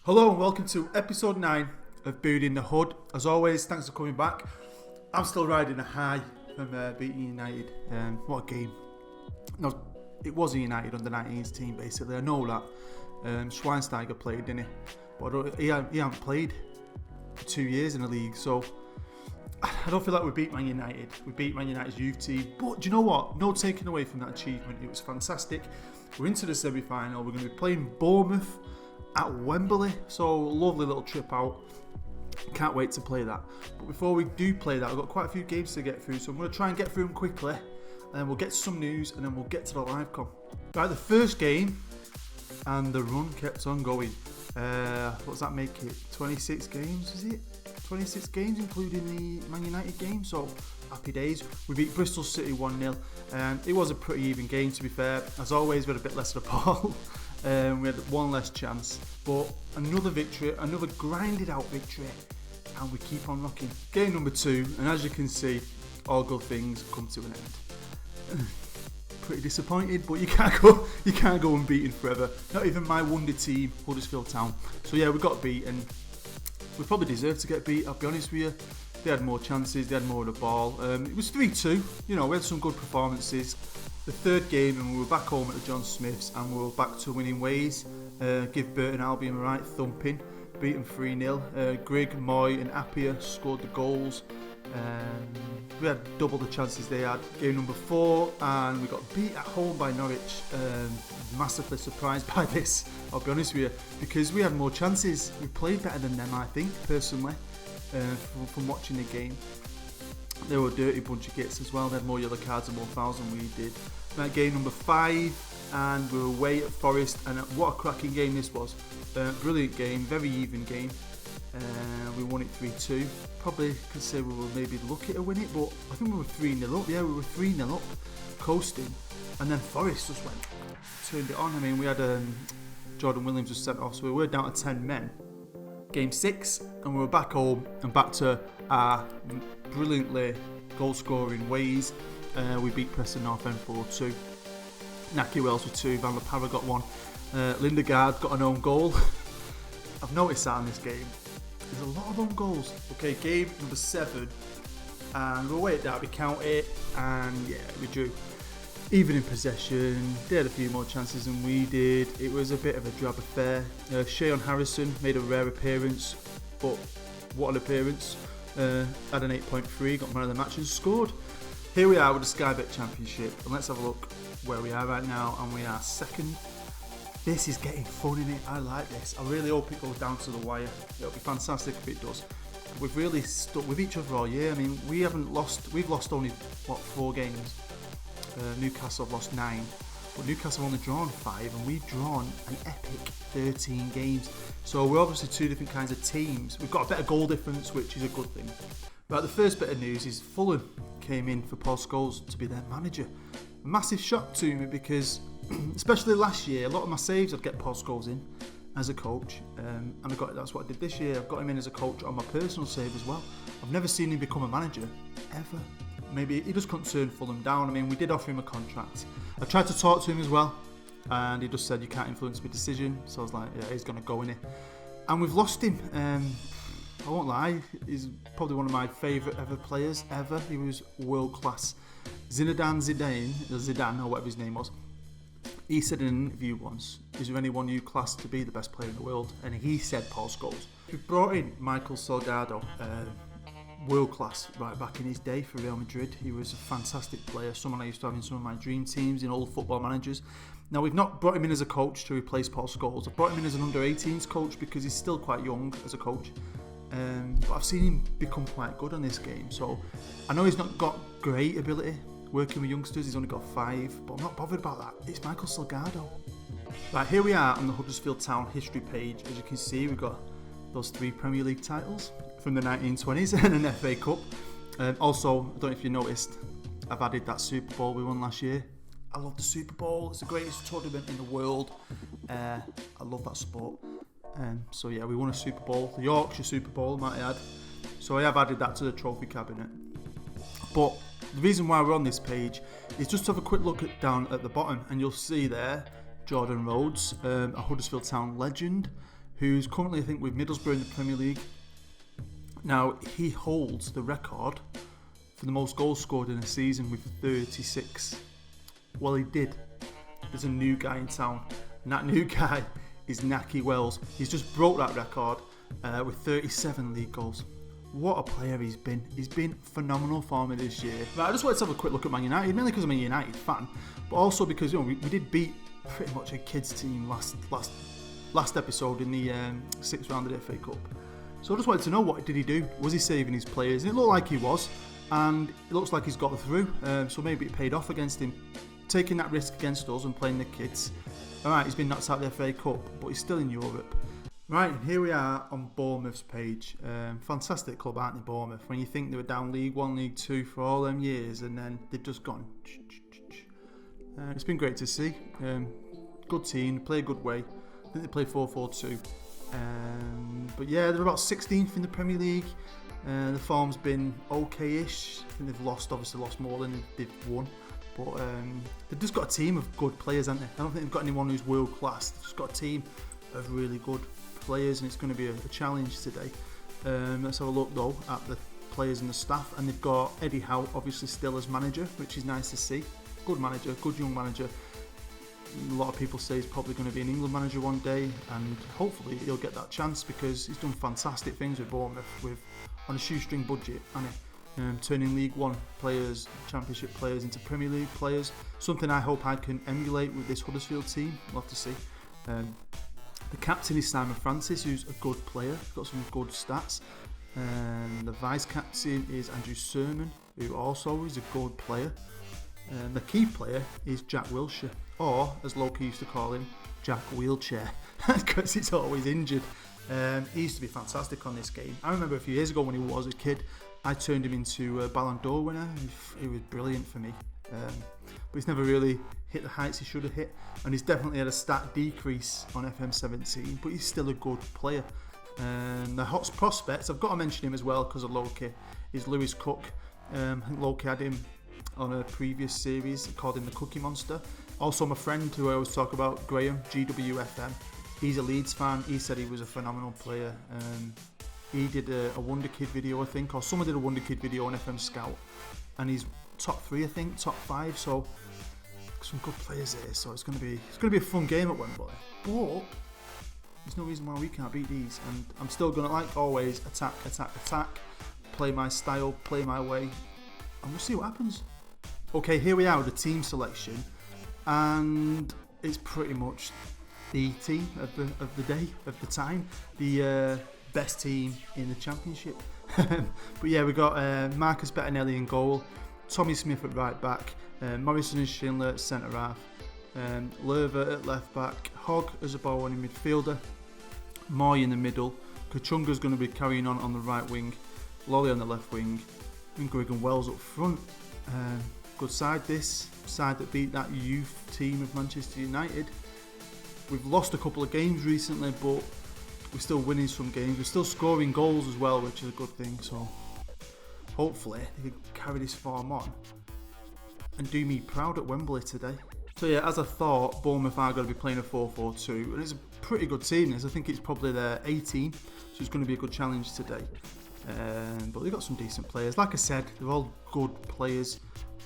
Hello and welcome to episode 9 of Booed in the Hudd. As always, thanks for coming back. I'm still riding a high from beating United. What a game. No, it was a United under-19s team basically. I know that. Schweinsteiger played, didn't he? But he hasn't played for 2 years in the league, so I don't feel like we beat Man United. We beat Man United's youth team. But do you know what? No taking away from that achievement. It was fantastic. We're into the semi-final. We're going to be playing Bournemouth at Wembley, so lovely little trip out. Can't wait to play that. But before we do play that, I've got quite a few games to get through, so I'm going to try and get through them quickly, and then we'll get to some news, and then we'll get to the live com. Right, the first game, and the run kept on going. What does that make it? 26 games, is it? 26 games, including the Man United game, so happy days. We beat Bristol City 1-0. It was a pretty even game, to be fair. As always, we had a bit less of the ball. We had one less chance, but another victory, another grinded out victory, and we keep on rocking. Game number 2, and as you can see, all good things come to an end. Pretty disappointed, but you can't go unbeaten forever. Not even my wonder team, Huddersfield Town. So yeah, we got beaten. We probably deserved to get beat, I'll be honest with you. They had more chances, they had more of the ball. It was 3-2, we had some good performances. The third game, and we were back home at the John Smiths, and we were back to winning ways. Give Burton Albion a right thumping, beat them 3-0. Grigg, Moy and Appiah scored the goals. We had double the chances they had. Game number 4, and we got beat at home by Norwich. Massively surprised by this, I'll be honest with you, because we had more chances. We played better than them, I think, personally, from watching the game. They were a dirty bunch of gits as well. They had more yellow cards and more fouls than we did. That game number 5, and we were away at Forest, and what a cracking game this was. Brilliant game, very even game. We won it 3-2. Probably could say we were maybe lucky to win it, but I think we were 3-0 up. Yeah, we were 3-0 up, coasting, and then Forest just turned it on. I mean, we had Jordan Williams was sent off, so we were down to 10 men. Game 6, and we were back home and back to our brilliantly goal-scoring ways. We beat Preston North End 4-2. Naki Wells with 2, Van La Parra got 1. Lindegaard got an own goal. I've noticed that in this game. There's a lot of own goals. Okay, game number 7, and we're away at Derby County, and yeah, we drew. Even in possession, they had a few more chances than we did. It was a bit of a drab affair. Shayon Harrison made a rare appearance, but what an appearance. Had an 8.3, got man of the match and scored. Here we are with the Sky Bet Championship, and let's have a look where we are right now, and we are second. This is getting fun, innit? I like this. I really hope it goes down to the wire. It'll be fantastic if it does. We've really stuck with each other all year. I mean, we've lost only, 4 games? Newcastle have lost 9, but Newcastle have only drawn 5, and we've drawn an epic 13 games. So we're obviously 2 different kinds of teams. We've got a better goal difference, which is a good thing. Right, the first bit of news is Fulham came in for Paul Scholes to be their manager. A massive shock to me because, especially last year, a lot of my saves I'd get Paul Scholes in as a coach, and that's what I did this year. I've got him in as a coach on my personal save as well. I've never seen him become a manager, ever. Maybe he just couldn't turn Fulham down. I mean, we did offer him a contract. I tried to talk to him as well, and he just said, you can't influence my decision. So I was like, yeah, he's going to go in it. And we've lost him. I won't lie, he's probably one of my favourite ever players ever. He was world class. Zidane, or whatever his name was, he said in an interview once, is there anyone you class to be the best player in the world? And he said Paul Scholes. We brought in Michael Salgado, world class right back in his day for Real Madrid. He was a fantastic player, someone I used to have in some of my dream teams in old football managers. Now, we've not brought him in as a coach to replace Paul Scholes. I've brought him in as an under-18s coach because he's still quite young as a coach. But I've seen him become quite good on this game. So I know he's not got great ability working with youngsters. He's only got 5, but I'm not bothered about that. It's Michael Salgado. Right, here we are on the Huddersfield Town history page. As you can see, we've got those 3 Premier League titles, from the 1920s and an FA Cup. Also, I don't know if you noticed, I've added that Super Bowl we won last year. I love the Super Bowl. It's the greatest tournament in the world. I love that sport. So yeah, we won a Super Bowl, the Yorkshire Super Bowl, might I add. So I have added that to the trophy cabinet. But the reason why we're on this page is just to have a quick look down at the bottom, and you'll see there Jordan Rhodes, a Huddersfield Town legend, who's currently, I think, with Middlesbrough in the Premier League. Now, he holds the record for the most goals scored in a season with 36. Well, he did. There's a new guy in town, and that new guy is Naki Wells. He's just broke that record with 37 league goals. What a player he's been. He's been phenomenal for me this year. Right, I just wanted to have a quick look at Man United, mainly because I'm a United fan, but also because we did beat pretty much a kids team last episode in the 6th round of the FA Cup. So I just wanted to know, what did he do? Was he saving his players? And it looked like he was, and it looks like he's got through. So maybe it paid off against him, taking that risk against us and playing the kids. Alright, he's been knocked out of the FA Cup, but he's still in Europe. Right, here we are on Bournemouth's page. Fantastic club, aren't they, Bournemouth? When you think they were down League 1, League 2 for all them years, and then they've just gone. It's been great to see. Good team, play a good way. I think they play 4-4-2. But yeah, they're about 16th in the Premier League. The form's been okay-ish. I think they've obviously lost more than they've won. But they've just got a team of good players, haven't they? I don't think they've got anyone who's world class. They've just got a team of really good players, and it's going to be a challenge today. Let's have a look though at the players and the staff, and they've got Eddie Howe obviously still as manager, which is nice to see. Good manager, good young manager. A lot of people say he's probably going to be an England manager one day, and hopefully he'll get that chance because he's done fantastic things with Bournemouth on a shoestring budget, and turning League 1 players, Championship players into Premier League players. Something I hope I can emulate with this Huddersfield team. We'll have to see. The captain is Simon Francis, who's a good player, got some good stats. The vice captain is Andrew Sermon, who also is a good player. The key player is Jack Wilshere, or as Loki used to call him, Jack Wheelchair, because he's always injured. He used to be fantastic on this game. I remember a few years ago when he was a kid, I turned him into a Ballon d'Or winner. He was brilliant for me. But he's never really hit the heights he should have hit, and he's definitely had a stat decrease on FM17, but he's still a good player. The hot prospects, I've got to mention him as well because of Loki, is Lewis Cook. I think Loki had him on a previous series, called him the Cookie Monster. Also my friend who I always talk about, Graham, GeeW FM, he's a Leeds fan. He said he was a phenomenal player. He did a Wonder Kid video, I think, or someone did a Wonder Kid video on FM Scout, and he's top 3, I think, top 5. So some good players here. So it's going to be a fun game at Wembley. But there's no reason why we can't beat these. And I'm still going to, like always, attack, play my style, play my way, and we'll see what happens. Okay, here we are with the team selection, and it's pretty much the team of the day, of the time, the best team in the Championship. But yeah, we got Marcus Bettinelli in goal, Tommy Smith at right back, Morrison and Schindler at centre half, Lerver at left back, Hogg as a ball winning midfielder, Moy in the middle, Kachunga's going to be carrying on the right wing, Lolly on the left wing, and Greg and Wells up front. Good side, this side that beat that youth team of Manchester United. We've lost a couple of games recently, but we're still winning some games. We're still scoring goals as well, which is a good thing. So hopefully they can carry this form on and do me proud at Wembley today. So yeah, as I thought, Bournemouth are going to be playing a 4-4-2, and it's a pretty good team. I think it's probably their A team, so it's going to be a good challenge today. But they've got some decent players. Like I said, they're all good players.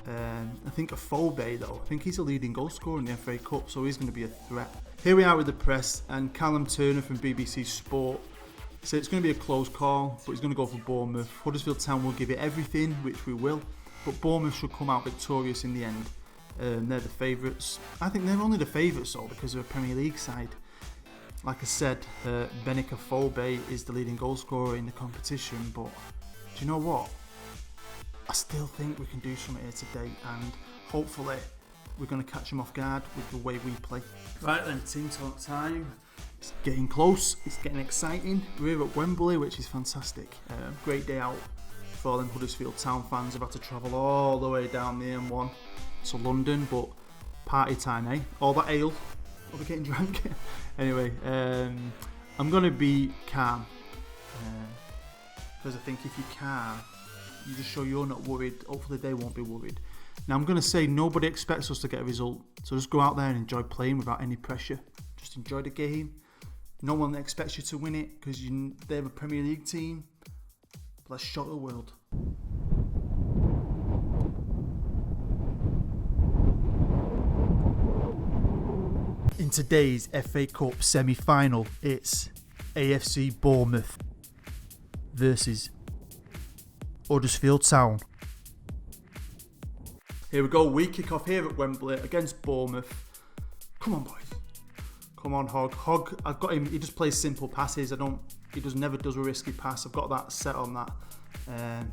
I think Afobe though, I think he's a leading goal scorer in the FA Cup, so he's going to be a threat. Here we are with the press, and Callum Turner from BBC Sport said it's going to be a close call, but he's going to go for Bournemouth. Huddersfield Town will give it everything, which we will, but Bournemouth should come out victorious in the end. They're the favourites. I think they're only the favourites though because they're a Premier League side. Like I said, Benik Afobe is the leading goal scorer in the competition, but do you know what? I still think we can do something here today, and hopefully we're going to catch them off guard with the way we play. Right then, team talk time. It's getting close. It's getting exciting. We're here at Wembley, which is fantastic. Great day out for all them Huddersfield Town fans. I've had to travel all the way down the M1 to London, but party time, eh? All that ale. I'll be getting drunk. Anyway, I'm going to be calm. Because I think if you're calm, you just show you're not worried. Hopefully they won't be worried. Now I'm going to say nobody expects us to get a result. So just go out there and enjoy playing without any pressure. Just enjoy the game. No one expects you to win it because they're a Premier League team. But let's shock the world. In today's FA Cup semi-final, it's AFC Bournemouth versus Huddersfield Town. Here we go, we kick off here at Wembley against Bournemouth. Come on, boys. Come on, Hogg. Hogg, I've got him. He just plays simple passes. He never does a risky pass. I've got that set on that.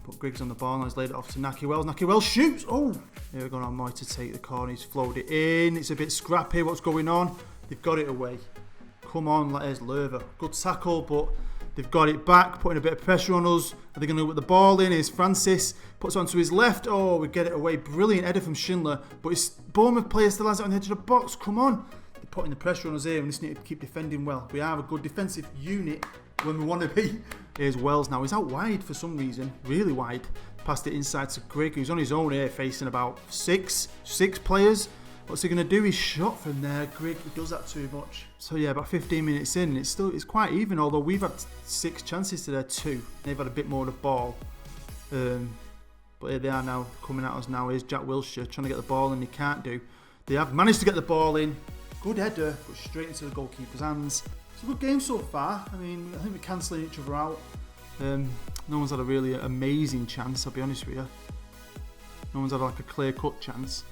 But Griggs on the ball. Now he's laid it off to Naki Wells. Naki Wells shoots. Oh, here we go now. Moy to take the corner. He's flowed it in. It's a bit scrappy. What's going on? They've got it away. Come on, there's Lerver. Good tackle, but they've got it back, putting a bit of pressure on us. Are they going to put the ball in? Here's Francis. Puts it onto his left. Oh, we get it away. Brilliant header from Schindler. But his Bournemouth player still has it on the edge of the box. Come on. They're putting the pressure on us here. We just need to keep defending well. We are a good defensive unit when we want to be. Here's Wells now. He's out wide for some reason. Really wide. Passed it inside to Grigg, who's on his own here, facing about six players. What's he going to do? He's shot from there. Grigg, he does that too much. So yeah, about 15 minutes in, it's quite even, although we've had 6 chances to their 2. They've had a bit more of the ball. But here they are now, coming at us now. Here's Jack Wilshere trying to get the ball and he can't do. They have managed to get the ball in. Good header, but straight into the goalkeeper's hands. It's a good game so far. I mean, I think we're cancelling each other out. No one's had a really amazing chance, I'll be honest with you. No one's had like a clear-cut chance.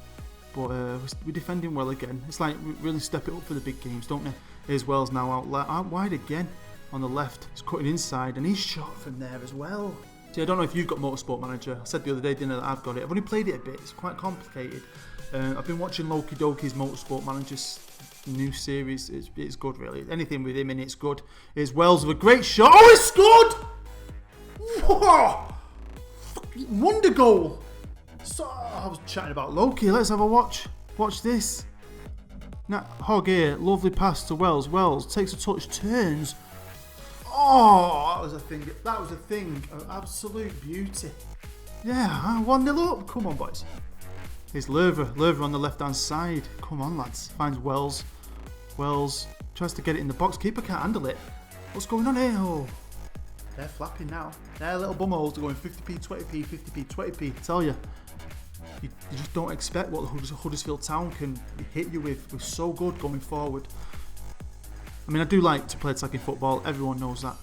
But we're defending well again. It's like we really step it up for the big games, don't they? Here's Wells now out wide again on the left. He's cutting inside and he's shot from there as well. See, I don't know if you've got Motorsport Manager. I said the other day, didn't I, that I've got it. I've only played it a bit. It's quite complicated. I've been watching Loki Doki's Motorsport Manager's new series. It's good, really. Anything with him in it's good. Here's Wells with a great shot. Oh, he scored! Whoa! Wonder goal! So, I was chatting about Loki. Let's have a watch. Watch this. Now, Hogg here. Lovely pass to Wells. Wells takes a touch, turns. Oh, that was a thing. That was a thing. Of absolute beauty. Yeah, 1-0 up. Come on, boys. Here's Lerver. Lerver on the left-hand side. Come on, lads. Finds Wells. Wells tries to get it in the box. Keeper can't handle it. What's going on here? Oh, they're flapping now. Their little bumholes are going 50p, 20p, 50p, 20p. I tell you. You just don't expect what the Huddersfield Town can hit you with. We're so good going forward. I mean, I do like to play attacking football. Everyone knows that.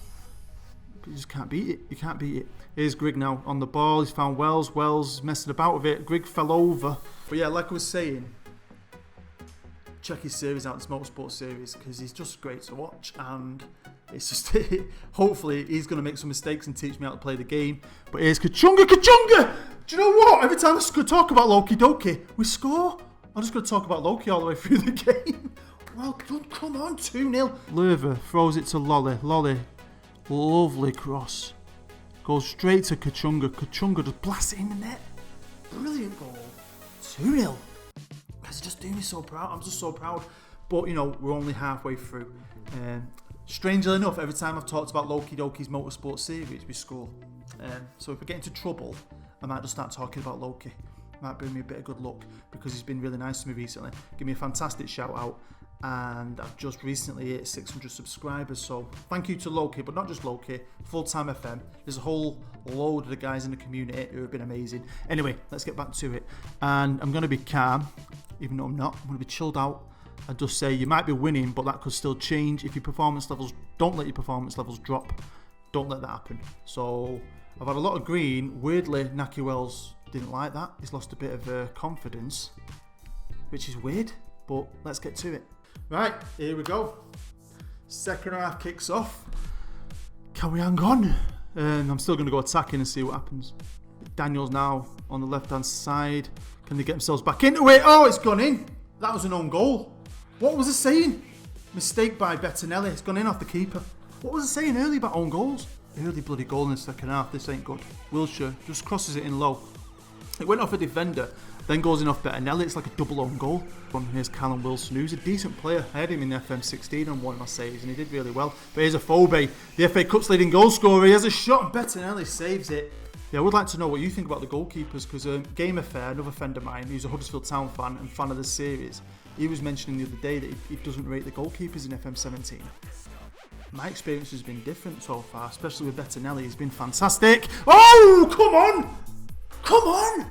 But you just can't beat it. You can't beat it. Here's Grigg now on the ball. He's found Wells. Wells messing about with it. Grigg fell over. But yeah, like I was saying, check his series out, this Motorsport series, because he's just great to watch. And it's just, hopefully, he's going to make some mistakes and teach me how to play the game. But here's Kachunga. Kachunga! Do you know what? Every time I talk about Loki Doki, we score. I'm just going to talk about Loki all the way through the game. Well done. Come on, 2-0. Lerver throws it to Lolly. Lolly, lovely cross. Goes straight to Kachunga. Kachunga just blasts it in the net. Brilliant goal. 2-0. It's just doing me so proud. I'm just so proud. But, you know, we're only halfway through. Strangely enough, every time I've talked about Loki Doki's Motorsport series, we score. So if we get into trouble, I might just start talking about Loki. Might bring me a bit of good luck because he's been really nice to me recently. Give me a fantastic shout out. And I've just recently hit 600 subscribers, so thank you to Loki, but not just Loki, Full-Time FM. There's a whole load of the guys in the community who have been amazing. Anyway, let's get back to it. And I'm going to be calm, even though I'm not. I'm going to be chilled out and just say you might be winning, but that could still change. If your performance levels, don't let your performance levels drop. Don't let that happen. So I've had a lot of green. Weirdly, Naki Wells didn't like that. He's lost a bit of confidence, which is weird, but let's get to it. Right, here we go. Second half kicks off. Can we hang on? I'm still going to go attacking and see what happens. Daniel's now on the left-hand side. Can they get themselves back into it? Oh, it's gone in. That was an own goal. What was I saying? Mistake by Bettinelli. It's gone in off the keeper. What was I saying earlier about own goals? Early bloody goal in the second half. This ain't good. Wilshere just crosses it in low. It went off a defender, then goes in off Bettinelli. It's like a double own goal. Here's Callum Wilson, who's a decent player. I had him in the FM17 on one of my saves, and he did really well. But here's Afobe, the FA Cup's leading goal scorer. He has a shot, and Bettinelli saves it. Yeah, I would like to know what you think about the goalkeepers, because Game Affair, another friend of mine, who's a Huddersfield Town fan and fan of the series, he was mentioning the other day that he doesn't rate the goalkeepers in FM17. My experience has been different so far, especially with Bettinelli. He's been fantastic. Oh, come on! Come on!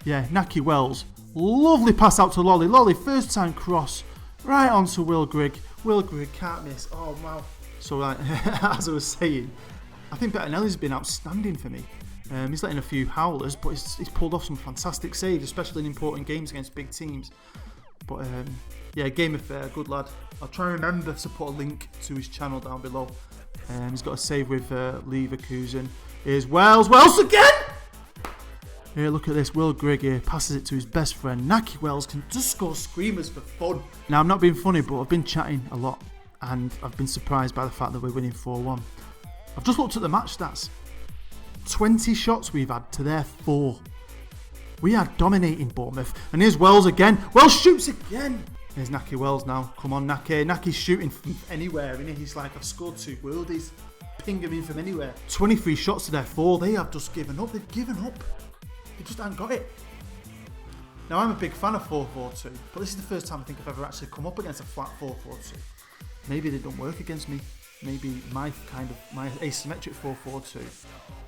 Yeah, Naki Wells. Lovely pass out to Lolly. Lolly, first time cross. Right onto Will Grigg. Will Grigg can't miss. Oh, wow. So, as I was saying, I think Bettinelli's been outstanding for me. He's letting a few howlers, but he's pulled off some fantastic saves, especially in important games against big teams. But yeah, Game Affair, good lad. I'll try and remember to put a link to his channel down below. He's got a save with Leverkusen. Here's Wells. Wells again! Here, look at this. Will Grigg here passes it to his best friend. Naki Wells can just score screamers for fun. Now, I'm not being funny, but I've been chatting a lot, and I've been surprised by the fact that we're winning 4-1. I've just looked at the match stats. 20 shots we've had to their 4. We are dominating Bournemouth. And here's Wells again. Wells shoots again. Here's Naki Wells now. Come on, Naki. Naki's shooting from anywhere. And he's like, I've scored 2 worldies. Ping him in from anywhere. 23 shots to their 4. They have just given up. They've given up. They just haven't got it. Now, I'm a big fan of 4-4-2. But this is the first time I think I've ever actually come up against a flat 4-4-2. Maybe they don't work against me. Maybe my asymmetric 4-4-2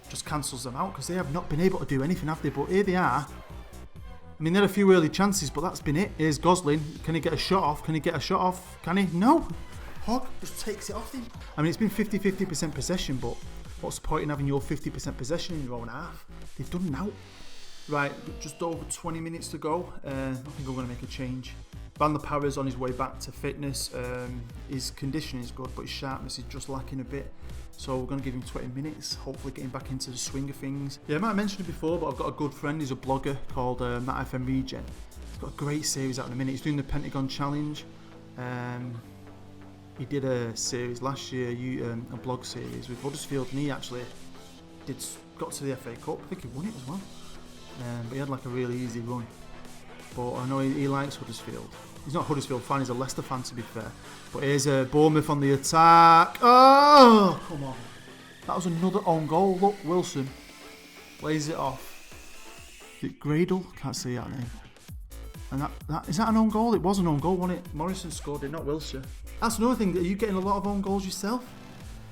just cancels them out, because they have not been able to do anything, have they? But here they are. I mean, there are a few early chances, but that's been it. Here's Gosling. Can he get a shot off? Can he get a shot off? Can he? No. Hogg just takes it off him. I mean, it's been 50-50% possession, but what's the point in having your 50% possession in your own half? They've done now. Right, just over 20 minutes to go. I think I'm going to make a change. Van der Parra's on his way back to fitness. His conditioning is good, but his sharpness is just lacking a bit. So we're going to give him 20 minutes, hopefully getting back into the swing of things. Yeah, I might have mentioned it before, but I've got a good friend. He's a blogger called Matt FM Regen. He's got a great series out in a minute. He's doing the Pentagon Challenge. He did a series last year, a blog series with Huddersfield, and he actually got to the FA Cup. I think he won it as well. But he had like a really easy run. But I know he likes Huddersfield. He's not a Huddersfield fan, he's a Leicester fan, to be fair. But here's Bournemouth on the attack. Oh, come on. That was another own goal. Look, Wilson lays it off. Is it Gradle? Can't see that name. And is that an own goal? It was an own goal, wasn't it? Morrison scored it, not Wilshere. That's another thing. Are you getting a lot of own goals yourself?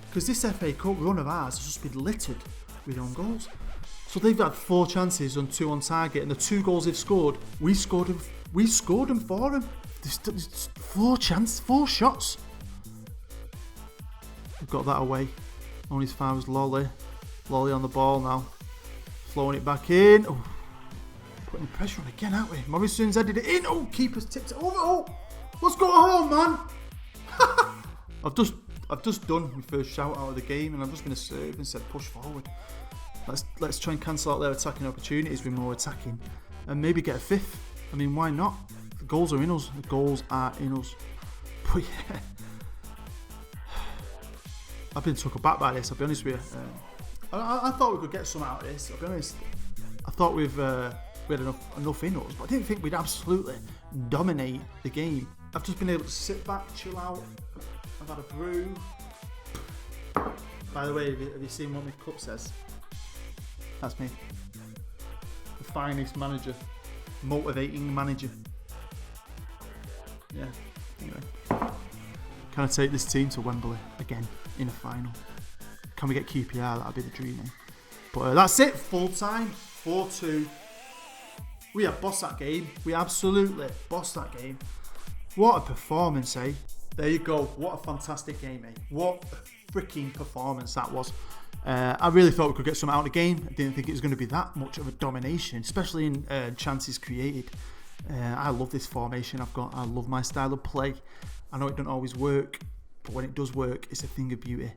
Because this FA Cup run of ours has just been littered with own goals. So they've had 4 chances and 2 on target, and the 2 goals they've scored, we scored them for them. There's 4 shots. We've got that away. Only as far as Lolly. Lolly on the ball now. Flowing it back in. Oh, putting pressure on again, aren't we? Morrison's headed it in. Oh, keeper's tipped it over. Oh, let's go home, man. I've just done my first shout out of the game, and I've just been a serve and said push forward. Let's try and cancel out their attacking opportunities with more attacking, and maybe get a 5th. I mean, why not? The goals are in us. The goals are in us. But yeah, I've been took aback by this. I'll be honest with you. I thought we could get some out of this. I'll be honest. I thought we had enough in us, but I didn't think we'd absolutely dominate the game. I've just been able to sit back, chill out. I've had a brew. By the way, have you seen what my cup says? That's me. The finest manager. Motivating manager. Yeah. Anyway. Can I take this team to Wembley again in a final? Can we get QPR? That'd be the dream. But that's it. Full time. 4-2. We have bossed that game. We absolutely bossed that game. What a performance, eh? There you go. What a fantastic game, eh? What a freaking performance that was. I really thought we could get some out of the game. I didn't think it was going to be that much of a domination, especially in chances created. I love this formation I've got. I love my style of play. I know it doesn't always work, but when it does work, it's a thing of beauty.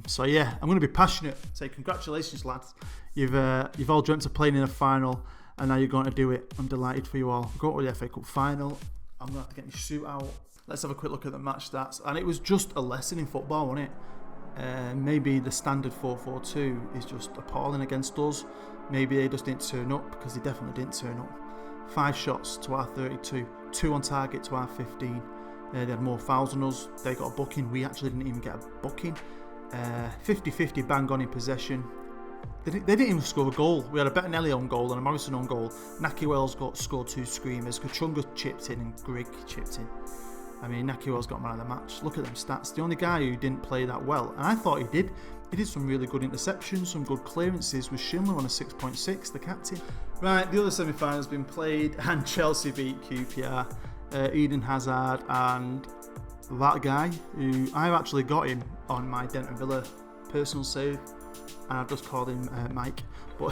So yeah, I'm going to be passionate. Say congratulations, lads. You've all dreamt of playing in a final, and now you're going to do it. I'm delighted for you all. Go to the FA Cup final. I'm going to have to get my suit out. let's have a quick look at the match stats. And it was just a lesson in football, wasn't it? Maybe the standard 4-4-2 is just appalling against us. Maybe they just didn't turn up, because they definitely didn't turn up. 5 shots to our 32, 2 on target to our 15. They had more fouls than us. They got a booking. We actually didn't even get a booking. 50-50 bang on in possession. They didn't even score a goal. We had a Bettinelli on goal and a Morrison on goal. Naki Wells scored 2 screamers. Kachunga chipped in and Grigg chipped in. I mean, Naki Wells got man of the match. Look at them stats. The only guy who didn't play that well, and I thought he did. He did some really good interceptions, some good clearances, was Schindler on a 6.6, the captain. Right, the other semi-finals been played, and Chelsea beat QPR. Eden Hazard and that guy, who I've actually got him on my Denton Villa personal save, and I've just called him Mike, but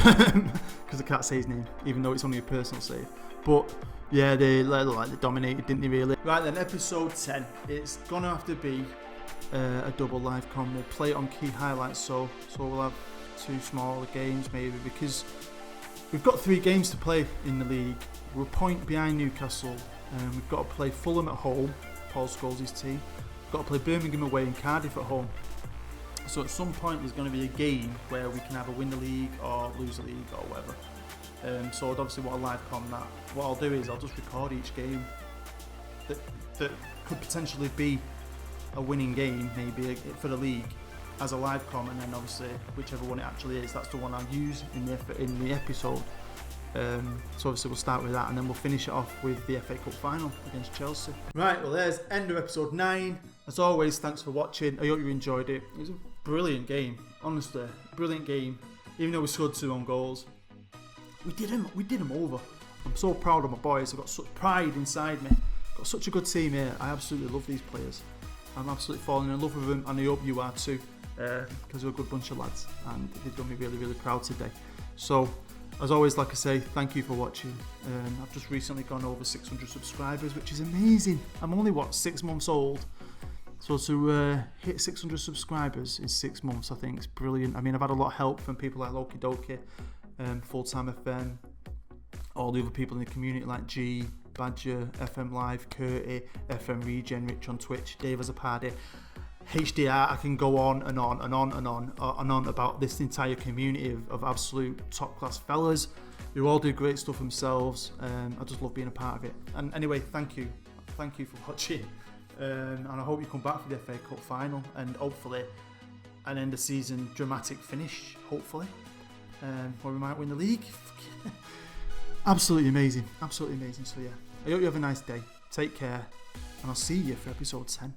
because I can't say his name, even though it's only a personal save. But yeah, they dominated, didn't they really? Right then, episode 10. It's gonna have to be a double live com. We'll play it on key highlights, so we'll have 2 smaller games maybe, because we've got 3 games to play in the league. We're a point behind Newcastle, and we've got to play Fulham at home, Paul Scholes' team. We've got to play Birmingham away and Cardiff at home. So at some point there's going to be a game where we can either win the league or lose the league or whatever. So I'd obviously want a live com that. What I'll do is I'll just record each game that could potentially be a winning game, maybe for the league, as a live com, and then obviously whichever one it actually is, that's the one I'll use in the episode. So obviously we'll start with that, and then we'll finish it off with the FA Cup final against Chelsea. Right, well there's end of episode 9. As always, thanks for watching. I hope you enjoyed it. It was a brilliant game, honestly, brilliant game. Even though we scored 2 own goals, we did them over. I'm so proud of my boys. I've got such pride inside me. Got such a good team here. I absolutely love these players. I'm absolutely falling in love with them, and I hope you are too, because they're a good bunch of lads, and they've done me really, really proud today. So, as always, like I say, thank you for watching. I've just recently gone over 600 subscribers, which is amazing. I'm only, 6 months old? So to hit 600 subscribers in 6 months, I think it's brilliant. I mean, I've had a lot of help from people like Loki Doki, Full-Time FM, all the other people in the community like G, Badger, FM Live, Curty, FM Regen, Rich on Twitch, Dave as a party, HDR. I can go on and on and on and on and on about this entire community of absolute top class fellas who all do great stuff themselves. I just love being a part of it. And anyway, thank you for watching, and I hope you come back for the FA Cup final, and hopefully an end of season dramatic finish, hopefully, where we might win the league. Absolutely amazing. So yeah, I hope you have a nice day. Take care, and I'll see you for episode 10.